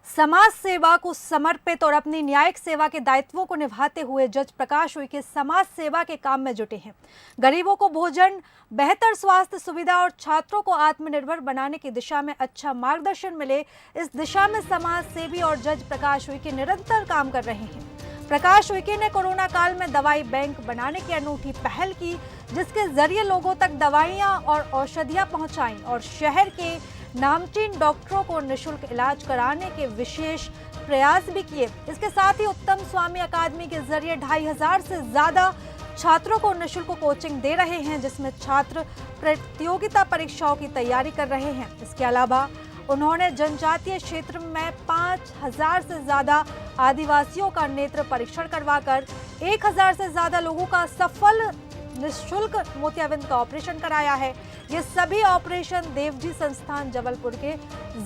समाज सेवा को समर्पित और अपनी न्यायिक सेवा के दायित्वों को निभाते हुए जज प्रकाश उइके समाज सेवा के काम में जुटे हैं। गरीबों को भोजन, बेहतर स्वास्थ्य सुविधा और छात्रों को आत्मनिर्भर बनाने की दिशा में अच्छा मार्गदर्शन मिले, इस दिशा में समाज सेवी और जज प्रकाश उइके निरंतर काम कर रहे हैं। प्रकाश उइके ने कोरोना काल में दवाई बैंक बनाने की अनूठी पहल की, जिसके जरिए लोगों तक दवाइयां और औषधियां पहुंचाईं और शहर के नामचीन डॉक्टरों को निःशुल्क इलाज कराने के विशेष प्रयास भी किए। इसके साथ ही उत्तम स्वामी अकादमी के जरिए 2500 से ज्यादा छात्रों को निःशुल्क कोचिंग दे रहे हैं, जिसमें छात्र प्रतियोगिता परीक्षाओं की तैयारी कर रहे हैं। इसके अलावा उन्होंने जनजातीय क्षेत्र में 5000 से ज्यादा आदिवासियों का नेत्र परीक्षण करवाकर 1000 से ज्यादा लोगों का सफल निःशुल्क मोतियाबिंद का ऑपरेशन कराया है। ये सभी ऑपरेशन देवजी संस्थान जबलपुर के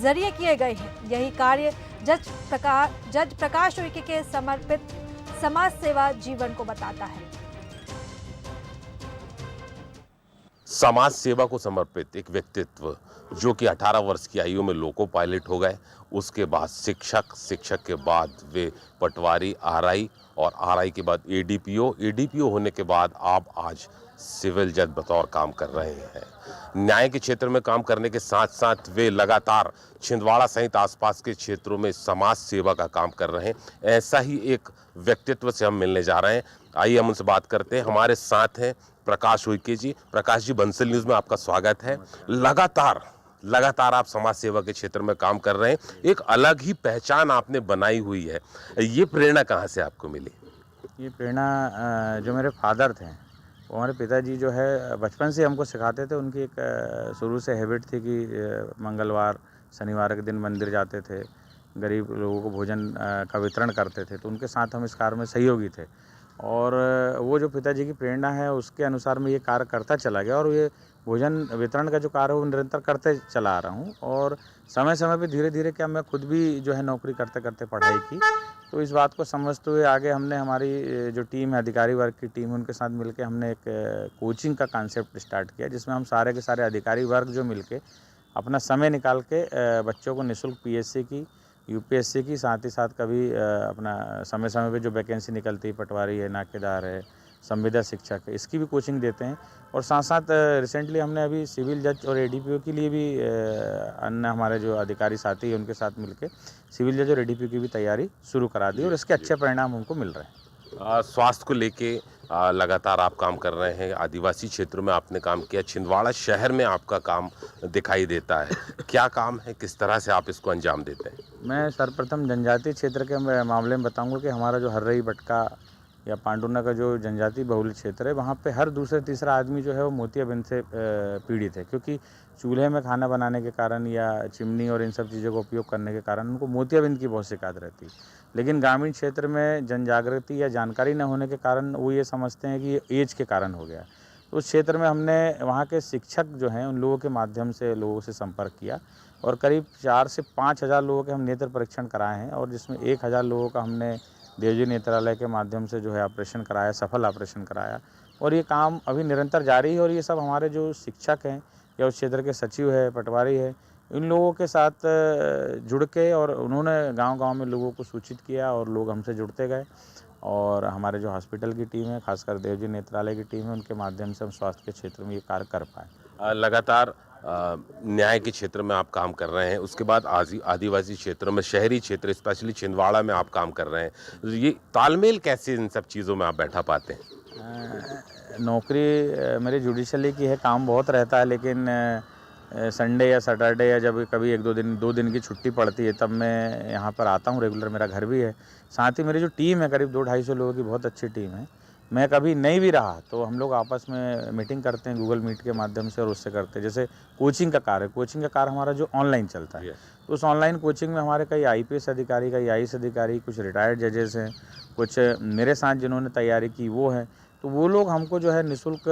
जरिए किए गए हैं। यही कार्य जज प्रकाश उइके के समर्पित समाज सेवा जीवन को बताता है। समाज सेवा को समर्पित एक व्यक्तित्व जो कि 18 वर्ष की आयु में लोको पायलट हो गए, उसके बाद शिक्षक के बाद वे पटवारी, आरआई और आरआई के बाद एडीपीओ होने के बाद आप आज सिविल जज बतौर काम कर रहे हैं। न्याय के क्षेत्र में काम करने के साथ साथ वे लगातार छिंदवाड़ा सहित आसपास के क्षेत्रों में समाज सेवा का काम कर रहे हैं। ऐसा ही एक व्यक्तित्व से हम मिलने जा रहे हैं। आइए हम उनसे बात करते हैं। हमारे साथ हैं प्रकाश उइके जी। प्रकाश जी, बंसल न्यूज़ में आपका स्वागत है। लगातार आप समाज सेवा के क्षेत्र में काम कर रहे हैं। एक अलग ही पहचान आपने बनाई हुई है। ये प्रेरणा कहाँ से आपको मिली? ये प्रेरणा जो मेरे फादर थे, वो हमारे पिताजी जो है बचपन से हमको सिखाते थे। उनकी एक शुरू से हैबिट थी कि मंगलवार, शनिवार के दिन मंदिर जाते थे, गरीब लोगों को भोजन का वितरण करते थे। तो उनके साथ हम इस कार्य में सहयोगी थे और वो जो पिताजी की प्रेरणा है उसके अनुसार मैं ये कार्य करता चला गया और ये भोजन वितरण का जो कार्य है वो निरंतर करते चला आ रहा हूँ। और समय समय पे धीरे धीरे क्या मैं खुद भी जो है नौकरी करते करते पढ़ाई की। तो इस बात को समझते हुए आगे हमने हमारी जो टीम है, अधिकारी वर्ग की टीम है, उनके साथ मिलकर हमने एक कोचिंग का कॉन्सेप्ट स्टार्ट किया, जिसमें हम सारे के सारे अधिकारी वर्ग जो मिलके अपना समय निकाल के बच्चों को निःशुल्क पीएससी की, यूपीएससी की, साथ ही साथ कभी अपना समय समय पे जो वैकेंसी निकलती है, पटवारी है, नाकेदार है, संविदा शिक्षक है, इसकी भी कोचिंग देते हैं। और साथ साथ रिसेंटली हमने अभी सिविल जज और एडीपीओ के लिए भी अन्य हमारे जो अधिकारी साथी हैं उनके साथ मिलके सिविल जज और एडीपीओ की भी तैयारी शुरू करा दी और इसके अच्छे परिणाम हमको मिल रहे हैं। स्वास्थ्य को लेके लगातार आप काम कर रहे हैं। आदिवासी क्षेत्रों में आपने काम किया, छिंदवाड़ा शहर में आपका काम दिखाई देता है। क्या काम है, किस तरह से आप इसको अंजाम देते हैं? मैं सर्वप्रथम जनजातीय क्षेत्र के मामले में बताऊंगा कि हमारा जो हर्रई, बटका या पांडुना का जो जनजाति बहुल क्षेत्र है, वहाँ पे हर दूसरा तीसरा आदमी जो है वो मोतियाबिंद से पीड़ित है, क्योंकि चूल्हे में खाना बनाने के कारण या चिमनी और इन सब चीज़ों का उपयोग करने के कारण उनको मोतियाबिंद की बहुत शिकायत रहती है। लेकिन ग्रामीण क्षेत्र में जन जागृति या जानकारी न होने के कारण वो ये समझते हैं कि ये एज के कारण हो गया। तो उस क्षेत्र में हमने वहाँ के शिक्षक जो हैं उन लोगों के माध्यम से लोगों से संपर्क किया और करीब 4 से 5 हज़ार लोगों के हम नेत्र परीक्षण कराए हैं और जिसमें 1000 लोगों का हमने देवजी नेत्रालय के माध्यम से जो है ऑपरेशन कराया, सफल ऑपरेशन कराया। और ये काम अभी निरंतर जारी है और ये सब हमारे जो शिक्षक हैं या उस क्षेत्र के सचिव है, पटवारी है, इन लोगों के साथ जुड़ के और उन्होंने गांव-गांव में लोगों को सूचित किया और लोग हमसे जुड़ते गए। और हमारे जो हॉस्पिटल की टीम है, खासकर देवजी नेत्रालय की टीम है, उनके माध्यम से हम स्वास्थ्य के क्षेत्र में ये कार्य कर पाए। लगातार न्याय के क्षेत्र में आप काम कर रहे हैं, उसके बाद आदिवासी क्षेत्रों में, शहरी क्षेत्र स्पेशली छिंदवाड़ा में आप काम कर रहे हैं। ये तालमेल कैसे इन सब चीज़ों में आप बैठा पाते हैं? नौकरी मेरी जुडिशली की है, काम बहुत रहता है, लेकिन संडे या सैटरडे या जब कभी 2 दिन की छुट्टी पड़ती है तब मैं यहाँ पर आता हूँ। रेगुलर मेरा घर भी है। साथ ही मेरी जो टीम है करीब 200-250 लोगों की बहुत अच्छी टीम है। मैं कभी नहीं भी रहा तो हम लोग आपस में मीटिंग करते हैं गूगल मीट के माध्यम से और उससे करते हैं। जैसे कोचिंग का कार्य हमारा जो ऑनलाइन चलता है, तो उस ऑनलाइन कोचिंग में हमारे कई आईपीएस अधिकारी, कई आईएएस अधिकारी, कुछ रिटायर्ड जजेस हैं, कुछ मेरे साथ जिन्होंने तैयारी की वो हैं। तो वो लोग हमको जो है निःशुल्क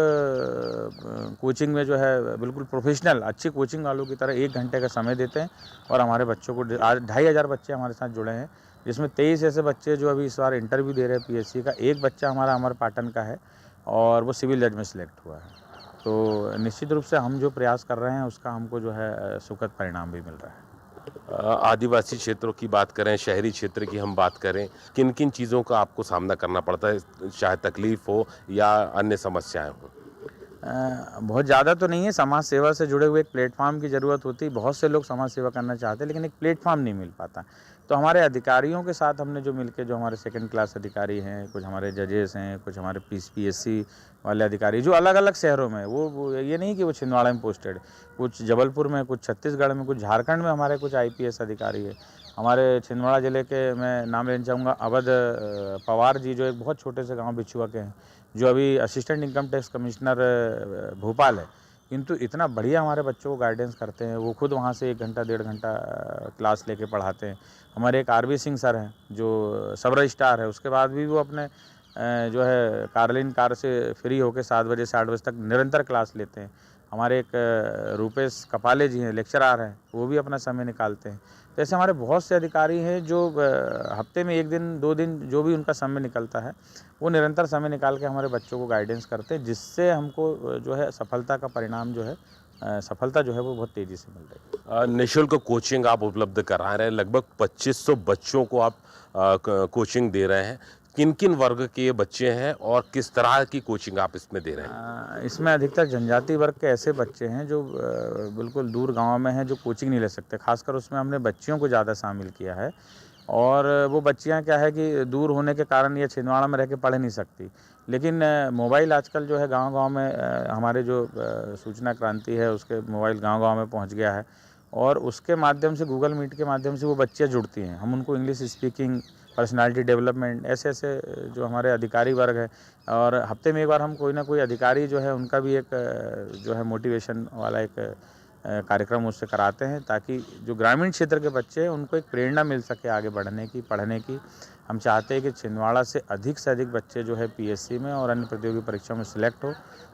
कोचिंग में जो है बिल्कुल प्रोफेशनल अच्छी कोचिंग वालों की तरह 1 घंटे का समय देते हैं और हमारे बच्चों को आज 2500 बच्चे हमारे साथ जुड़े हैं, जिसमें 23 ऐसे बच्चे जो अभी इस बार इंटरव्यू दे रहे हैं पीएससी का। एक बच्चा हमारा अमर पाटन का है और वो सिविल जज में सिलेक्ट हुआ है। तो निश्चित रूप से हम जो प्रयास कर रहे हैं उसका हमको जो है सुखद परिणाम भी मिल रहा है। आदिवासी क्षेत्रों की बात करें, शहरी क्षेत्र की हम बात करें, किन किन चीज़ों का आपको सामना करना पड़ता है, चाहे तकलीफ हो या अन्य समस्याएं हों? बहुत ज़्यादा तो नहीं है, समाज सेवा से जुड़े हुए एक प्लेटफ़ॉर्म की ज़रूरत होती है। बहुत से लोग समाज सेवा करना चाहते हैं, लेकिन एक प्लेटफ़ॉर्म नहीं मिल पाता। तो हमारे अधिकारियों के साथ हमने जो मिलके जो हमारे सेकंड क्लास अधिकारी हैं, कुछ हमारे जजेस हैं, कुछ हमारे पीएससी वाले अधिकारी जो अलग-अलग शहरों में, वो ये नहीं कि वो छिंदवाड़ा में पोस्टेड, कुछ जबलपुर में, कुछ छत्तीसगढ़ में, कुछ झारखंड में हमारे कुछ आईपीएस अधिकारी हैं। हमारे छिंदवाड़ा ज़िले के मैं नाम लेना चाहूँगा अवध पवार जी, जो एक बहुत छोटे से गाँव बिछुआ के हैं, जो अभी assistant income tax commissioner Bhopal है, किंतु इतना बढ़िया हमारे बच्चों को गाइडेंस करते हैं। वो खुद वहाँ से 1 घंटा, 1.5 घंटा क्लास लेके पढ़ाते हैं। हमारे एक आरबी सिंह सर हैं, जो सब रजिस्ट्रार है, उसके बाद भी वो अपने जो है कार्लिन कार से फ्री होके 7 बजे से 8 बजे तक निरंतर क्लास लेते हैं। हमारे एक रूपेश कपाले जी हैं, लेक्चरार हैं, वो भी अपना समय निकालते हैं। तो ऐसे हमारे बहुत से अधिकारी हैं जो हफ्ते में 1 दिन, 2 दिन जो भी उनका समय निकलता है, वो निरंतर समय निकाल के हमारे बच्चों को गाइडेंस करते हैं, जिससे हमको जो है सफलता का परिणाम जो है सफलता जो है वो बहुत तेज़ी से मिल रही है। निःशुल्क कोचिंग आप उपलब्ध करा रहे हैं, लगभग 2500 बच्चों को आप कोचिंग दे रहे हैं। किन-किन वर्ग के ये बच्चे हैं और किस तरह की कोचिंग आप इसमें दे रहे हैं? इसमें अधिकतर जनजाति वर्ग के ऐसे बच्चे हैं जो बिल्कुल दूर गाँव में हैं, जो कोचिंग नहीं ले सकते। ख़ासकर उसमें हमने बच्चियों को ज़्यादा शामिल किया है। और वो बच्चियाँ क्या है कि दूर होने के कारण ये छिंदवाड़ा में रह के पढ़ नहीं सकती। लेकिन मोबाइल आजकल जो है गाँव-गाँव में हमारे जो सूचना क्रांति है, उसके मोबाइल गाँव-गाँव में पहुँच गया है और उसके माध्यम से गूगल मीट के माध्यम से वो बच्चियाँ जुड़ती हैं। हम उनको इंग्लिश स्पीकिंग, पर्सनैलिटी डेवलपमेंट ऐसे-ऐसे जो हमारे अधिकारी वर्ग है और हफ्ते में एक बार हम कोई ना कोई अधिकारी जो है उनका भी एक जो है मोटिवेशन वाला एक कार्यक्रम उससे कराते हैं, ताकि जो ग्रामीण क्षेत्र के बच्चे हैं उनको एक प्रेरणा मिल सके आगे बढ़ने की, पढ़ने की। हम चाहते हैं कि छिंदवाड़ा से अधिक बच्चे जो है पीएससी में और अन्य प्रतियोगी परीक्षाओं में सिलेक्ट हो,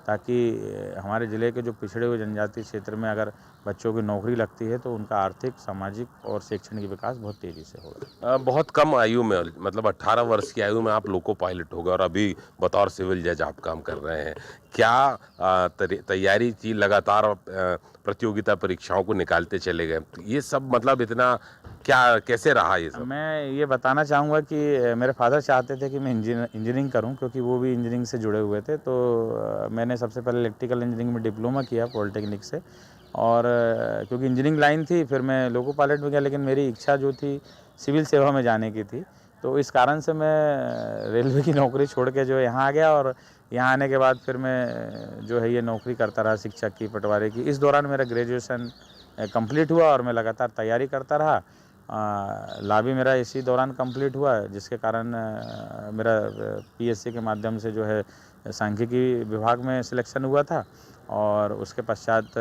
ताकि हमारे ज़िले के जो पिछड़े हुए जनजातीय क्षेत्र में अगर बच्चों की नौकरी लगती है तो उनका आर्थिक, सामाजिक और शैक्षणिक विकास बहुत तेज़ी से होगा। बहुत कम आयु में, मतलब 18 वर्ष की आयु में आप लोको पायलट हो गए और अभी बतौर सिविल जज आप काम कर रहे हैं। क्या तैयारी की, लगातार प्रतियोगिता परीक्षाओं को निकालते चले गए? ये सब मतलब इतना क्या, कैसे रहा ये सब? मैं ये बताना चाहूँगा कि मेरे फ़ादर चाहते थे कि मैं इंजीनियरिंग करूँ, क्योंकि वो भी इंजीनियरिंग से जुड़े हुए थे। तो मैंने सबसे पहले इलेक्ट्रिकल इंजीनियरिंग में डिप्लोमा किया पॉलिटेक्निक से और क्योंकि इंजीनियरिंग लाइन थी, फिर मैं लोको पायलट में गया, लेकिन मेरी इच्छा जो थी सिविल सेवा में जाने की थी। तो इस कारण से मैं रेलवे की नौकरी छोड़ के जो है यहाँ आ गया और यहाँ आने के बाद फिर मैं जो है ये नौकरी करता रहा शिक्षक की, पटवारी की। इस दौरान मेरा ग्रेजुएशन कंप्लीट हुआ और मैं लगातार तैयारी करता रहा। लॉ भी मेरा इसी दौरान कंप्लीट हुआ, जिसके कारण मेरा पीएससी के माध्यम से जो है सांख्यिकी विभाग में सिलेक्शन हुआ था और उसके पश्चात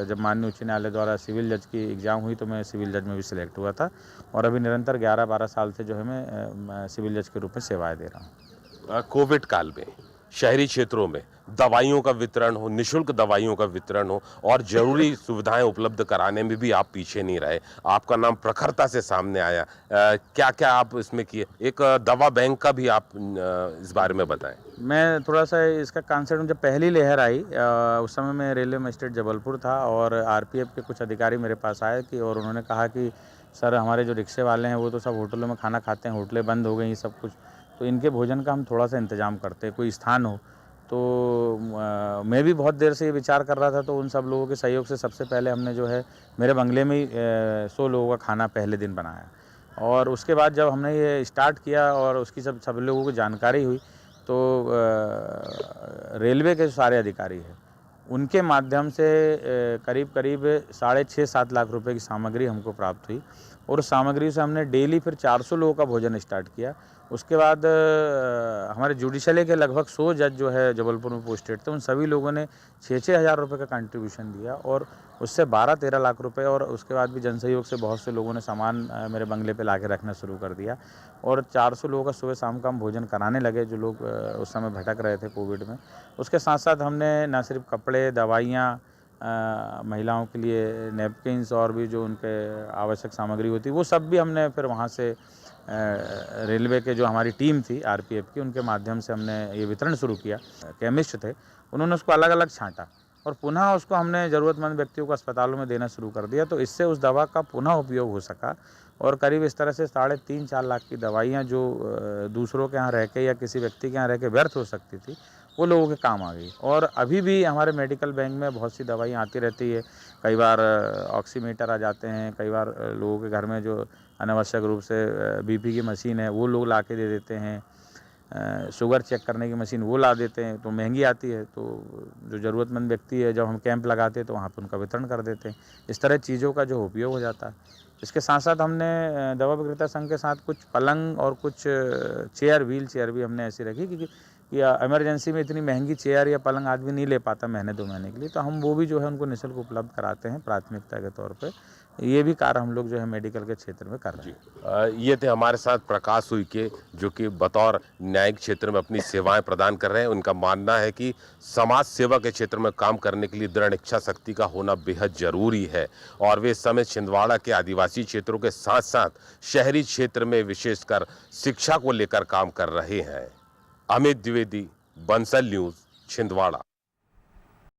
जब माननीय उच्च न्यायालय द्वारा सिविल जज की एग्ज़ाम हुई तो मैं सिविल जज में भी सिलेक्ट हुआ था और अभी निरंतर 11-12 साल से जो है मैं सिविल जज के रूप में सेवाएं दे रहा हूँ। कोविड काल में शहरी क्षेत्रों में दवाइयों का वितरण हो, निःशुल्क दवाइयों का वितरण हो और ज़रूरी सुविधाएं उपलब्ध कराने में भी आप पीछे नहीं रहे। आपका नाम प्रखरता से सामने आया। क्या-क्या आप इसमें किए? एक दवा बैंक का भी आप इस बारे में बताएं। मैं थोड़ा-सा इसका कॉन्सेप्ट, जब पहली लहर आई उस समय मैं रेलवे मजिस्ट्रेट जबलपुर था और आरपीएफ के कुछ अधिकारी मेरे पास आए कि और उन्होंने कहा कि सर, हमारे जो रिक्शे वाले हैं वो तो सब होटलों में खाना खाते हैं, होटलें बंद हो गई हैं सब कुछ, तो इनके भोजन का हम थोड़ा-सा इंतज़ाम करते हैं, कोई स्थान हो। तो मैं भी बहुत देर से ये विचार कर रहा था, तो उन सब लोगों के सहयोग से सबसे पहले हमने जो है मेरे बंगले में ही 100 लोगों का खाना पहले दिन बनाया और उसके बाद जब हमने ये स्टार्ट किया और उसकी सब लोगों को जानकारी हुई, तो रेलवे के जो सारे अधिकारी हैं उनके माध्यम से करीब 6.5-7 लाख रुपए की सामग्री हमको प्राप्त हुई और उस सामग्री से हमने डेली फिर 400 लोगों का भोजन स्टार्ट किया। उसके बाद हमारे जुडिशली के लगभग 100 जज जो है जबलपुर में पोस्टेड थे, उन सभी लोगों ने 6-6 हज़ार रुपये का कंट्रीब्यूशन दिया और उससे 12-13 लाख रुपए और उसके बाद भी जनसहयोग से बहुत से लोगों ने सामान मेरे बंगले पे लाके रखना शुरू कर दिया और 400 लोगों का सुबह शाम का हम भोजन कराने लगे, जो लोग उस समय भटक रहे थे कोविड में। उसके साथ साथ हमने न सिर्फ कपड़े, दवाइयाँ, महिलाओं के लिए नैपकिन्स और भी जो उनके आवश्यक सामग्री होती वो सब भी हमने फिर वहाँ से रेलवे के जो हमारी टीम थी आरपीएफ की, उनके माध्यम से हमने ये वितरण शुरू किया। केमिस्ट थे, उन्होंने उसको अलग-अलग छाँटा और पुनः उसको हमने ज़रूरतमंद व्यक्तियों को अस्पतालों में देना शुरू कर दिया। तो इससे उस दवा का पुनः उपयोग हो सका और करीब इस तरह से 3.5-4 लाख की दवाइयाँ जो दूसरों के यहाँ रह के या किसी व्यक्ति के यहाँ रह के व्यर्थ हो सकती थी, वो लोगों के काम आ गई। और अभी भी हमारे मेडिकल बैंक में बहुत सी दवाइयाँ आती रहती है। कई बार ऑक्सीमीटर आ जाते हैं, कई बार लोगों के घर में जो अनावश्यक रूप से बीपी की मशीन है वो लोग ला के दे देते हैं, शुगर चेक करने की मशीन वो ला देते हैं, तो महंगी आती है। तो जो ज़रूरतमंद व्यक्ति है, जब हम कैंप लगाते हैं तो वहाँ पर उनका वितरण कर देते हैं। इस तरह चीज़ों का जो उपयोग हो जाता है। इसके साथ साथ हमने दवा विक्रेता संघ के साथ कुछ पलंग और कुछ चेयर, व्हील चेयर भी हमने ऐसी रखी, क्योंकि या इमरजेंसी में इतनी महंगी चेयर या पलंग आदमी नहीं ले पाता महीने 2 महीने के लिए, तो हम वो भी जो है उनको निःशुल्क उपलब्ध कराते हैं प्राथमिकता के तौर पे। ये भी कार्य हम लोग जो है मेडिकल के क्षेत्र में कर रहे हैं। ये थे हमारे साथ प्रकाश उइके, जो कि बतौर न्यायिक क्षेत्र में अपनी सेवाएं प्रदान कर रहे हैं। उनका मानना है कि समाज सेवा के क्षेत्र में काम करने के लिए दृढ़ इच्छा शक्ति का होना बेहद जरूरी है और वे इस समय छिंदवाड़ा के आदिवासी क्षेत्रों के साथ साथ शहरी क्षेत्र में विशेषकर शिक्षा को लेकर काम कर रहे हैं। अमित द्विवेदी, बंसल न्यूज, छिंदवाड़ा।